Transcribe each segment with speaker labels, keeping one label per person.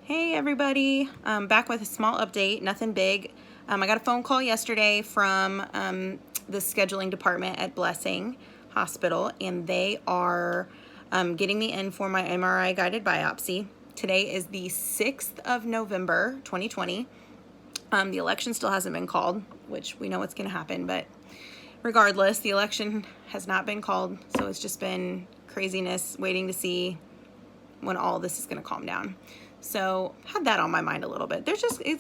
Speaker 1: Hey everybody, back with a small update, nothing big. I got a phone call yesterday from the scheduling department at Blessing Hospital, and they are getting me in for my MRI guided biopsy. Today is the 6th of November, 2020. The election still hasn't been called, which we know what's going to happen, but regardless, the election has not been called, so it's just been craziness waiting to see when all this is going to calm down. So had that on my mind a little bit.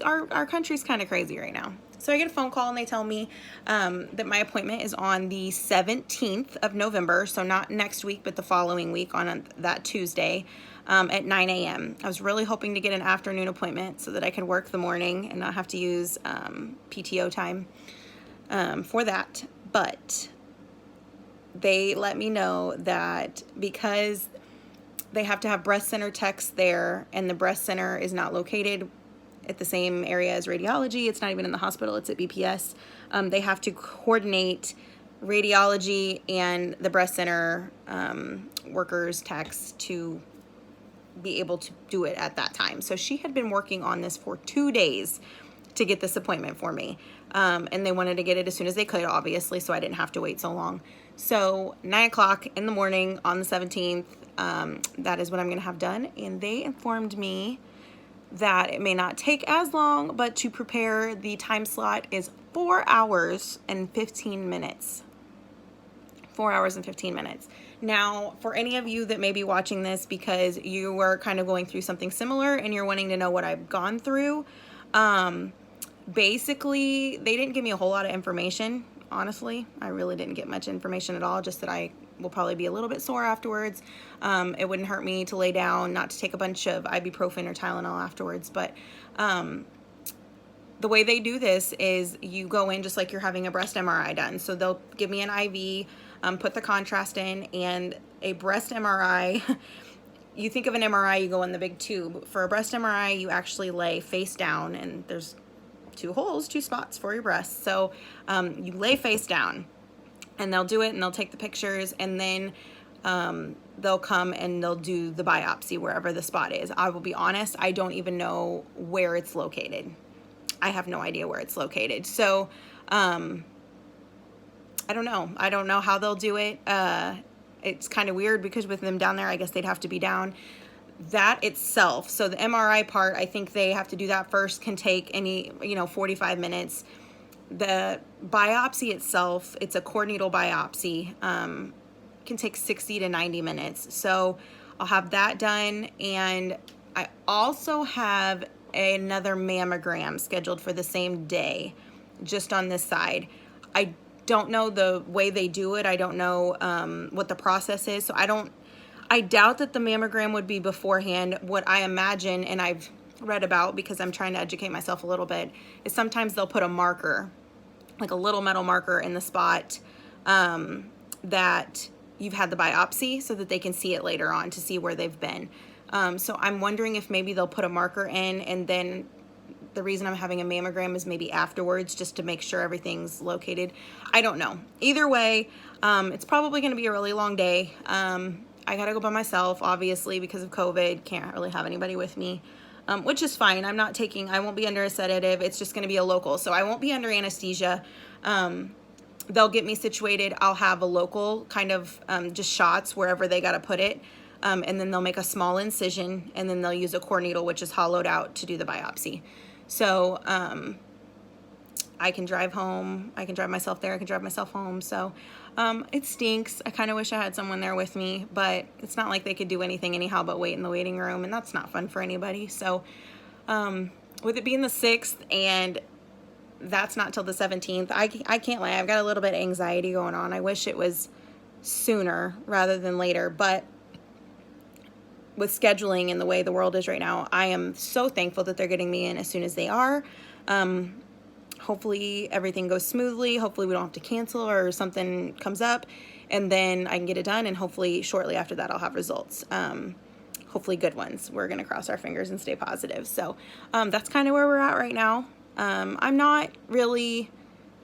Speaker 1: Our country's kind of crazy right now. So I get a phone call and they tell me that my appointment is on the 17th of November. So not next week, but the following week on that Tuesday at 9 a.m. I was really hoping to get an afternoon appointment so that I could work the morning and not have to use PTO time for that. But they let me know that because they have to have breast center techs there, and the breast center is not located at the same area as radiology. It's not even in the hospital, it's at BPS. They have to coordinate radiology and the breast center workers, techs, to be able to do it at that time. So she had been working on this for 2 days to get this appointment for me. And they wanted to get it as soon as they could, obviously, so I didn't have to wait so long. So 9 o'clock in the morning on the 17th, that is what I'm going to have done. And they informed me that it may not take as long, but to prepare, the time slot is 4 hours and 15 minutes. 4 hours and 15 minutes. Now, for any of you that may be watching this because you were kind of going through something similar and you're wanting to know what I've gone through, basically, they didn't give me a whole lot of information. Honestly, I really didn't get much information at all, just that I will probably be a little bit sore afterwards. It wouldn't hurt me to lay down, not to take a bunch of ibuprofen or Tylenol afterwards, but the way they do this is you go in just like you're having a breast MRI done. So they'll give me an IV, put the contrast in, and a breast MRI, you think of an MRI, you go in the big tube. For a breast MRI, you actually lay face down, and there's two spots for your breasts. So you lay face down, and they'll do it, and they'll take the pictures, and then they'll come and they'll do the biopsy wherever the spot is. I will be honest, I don't even know where it's located. I have no idea where it's located. So I don't know. I don't know how they'll do it. It's kind of weird because with them down there, I guess they'd have to be down. That itself, so the MRI part, I think they have to do that first, can take 45 minutes. The biopsy itself, it's a core needle biopsy, can take 60 to 90 minutes. So I'll have that done, and I also have another mammogram scheduled for the same day, just on this side. I don't know the way they do it. I don't know what the process is, so I doubt that the mammogram would be beforehand. What I imagine, and I've read about because I'm trying to educate myself a little bit, is sometimes they'll put a marker, like a little metal marker in the spot that you've had the biopsy, so that they can see it later on to see where they've been. So I'm wondering if maybe they'll put a marker in, and then the reason I'm having a mammogram is maybe afterwards, just to make sure everything's located. I don't know. Either way, it's probably going to be a really long day. I gotta go by myself, obviously, because of COVID. Can't really have anybody with me, which is fine. I won't be under a sedative. It's just gonna be a local, so I won't be under anesthesia. They'll get me situated. I'll have a local kind of just shots wherever they gotta put it, and then they'll make a small incision, and then they'll use a core needle, which is hollowed out, to do the biopsy. So I can drive home. I can drive myself there. I can drive myself home. So it stinks. I kind of wish I had someone there with me, but it's not like they could do anything anyhow but wait in the waiting room, and that's not fun for anybody. So with it being the 6th, and that's not till the 17th, I can't lie. I've got a little bit of anxiety going on. I wish it was sooner rather than later, but with scheduling and the way the world is right now, I am so thankful that they're getting me in as soon as they are. Hopefully everything goes smoothly. Hopefully we don't have to cancel or something comes up, and then I can get it done, and hopefully shortly after that I'll have results. Hopefully good ones. We're going to cross our fingers and stay positive. So that's kind of where we're at right now. I'm not really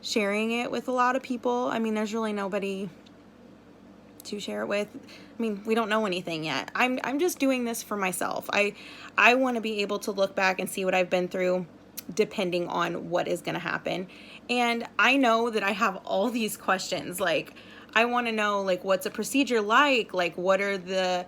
Speaker 1: sharing it with a lot of people. I mean, there's really nobody to share it with. I mean, we don't know anything yet. I'm just doing this for myself. I want to be able to look back and see what I've been through depending on what is going to happen. And I know that I have all these questions. Like, I want to know, like, what's a procedure like? Like, what are the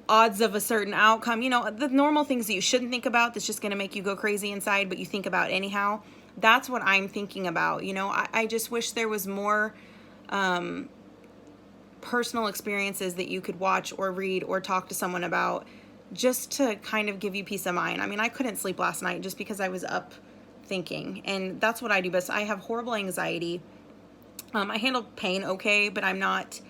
Speaker 1: odds of a certain outcome? You know, the normal things that you shouldn't think about that's just going to make you go crazy inside, but you think about anyhow. That's what I'm thinking about. You know, I just wish there was more personal experiences that you could watch or read or talk to someone about, just to kind of give you peace of mind. I mean, I couldn't sleep last night just because I was up thinking, and that's what I do best. I have horrible anxiety. I handle pain okay, but I'm not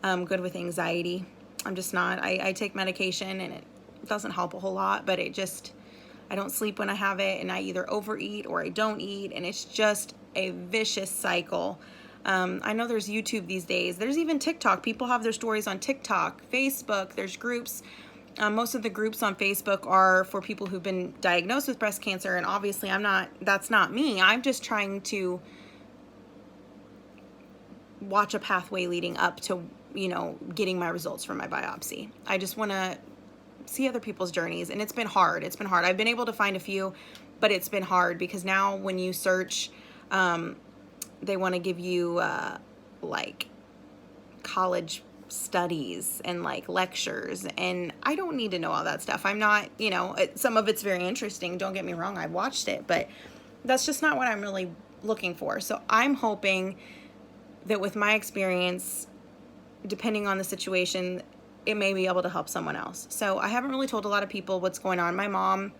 Speaker 1: good with anxiety. I'm just not. I take medication and it doesn't help a whole lot, but I don't sleep when I have it, and I either overeat or I don't eat, and it's just a vicious cycle. I know there's YouTube these days. There's even TikTok. People have their stories on TikTok, Facebook. There's groups. Most of the groups on Facebook are for people who've been diagnosed with breast cancer, and obviously that's not me. I'm just trying to watch a pathway leading up to, you know, getting my results from my biopsy. I just want to see other people's journeys, and it's been hard. It's been hard. I've been able to find a few, but it's been hard because now when you search, they want to give you like college studies and like lectures, and I don't need to know all that stuff. I'm not, you know, some of it's very interesting, don't get me wrong, I've watched it, but that's just not what I'm really looking for. So I'm hoping that with my experience, depending on the situation, it may be able to help someone else. So I haven't really told a lot of people what's going on. My mom,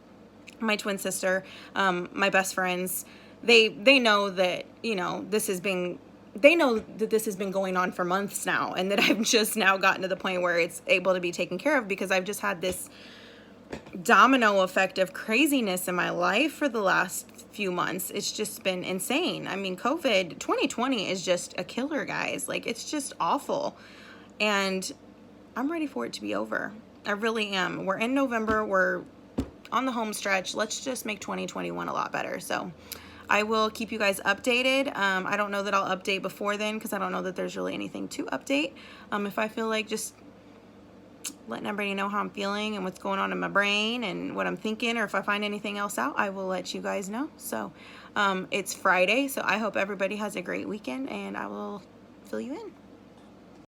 Speaker 1: my twin sister, my best friends, they know that, you know, they know that this has been going on for months now, and that I've just now gotten to the point where it's able to be taken care of, because I've just had this domino effect of craziness in my life for the last few months. It's just been insane. I mean, 2020 is just a killer, guys. Like, it's just awful. And I'm ready for it to be over. I really am. We're in November. We're on the home stretch. Let's just make 2021 a lot better. So I will keep you guys updated. I don't know that I'll update before then, because I don't know that there's really anything to update. If I feel like just letting everybody know how I'm feeling and what's going on in my brain and what I'm thinking, or if I find anything else out, I will let you guys know. So it's Friday, so I hope everybody has a great weekend, and I will fill you in.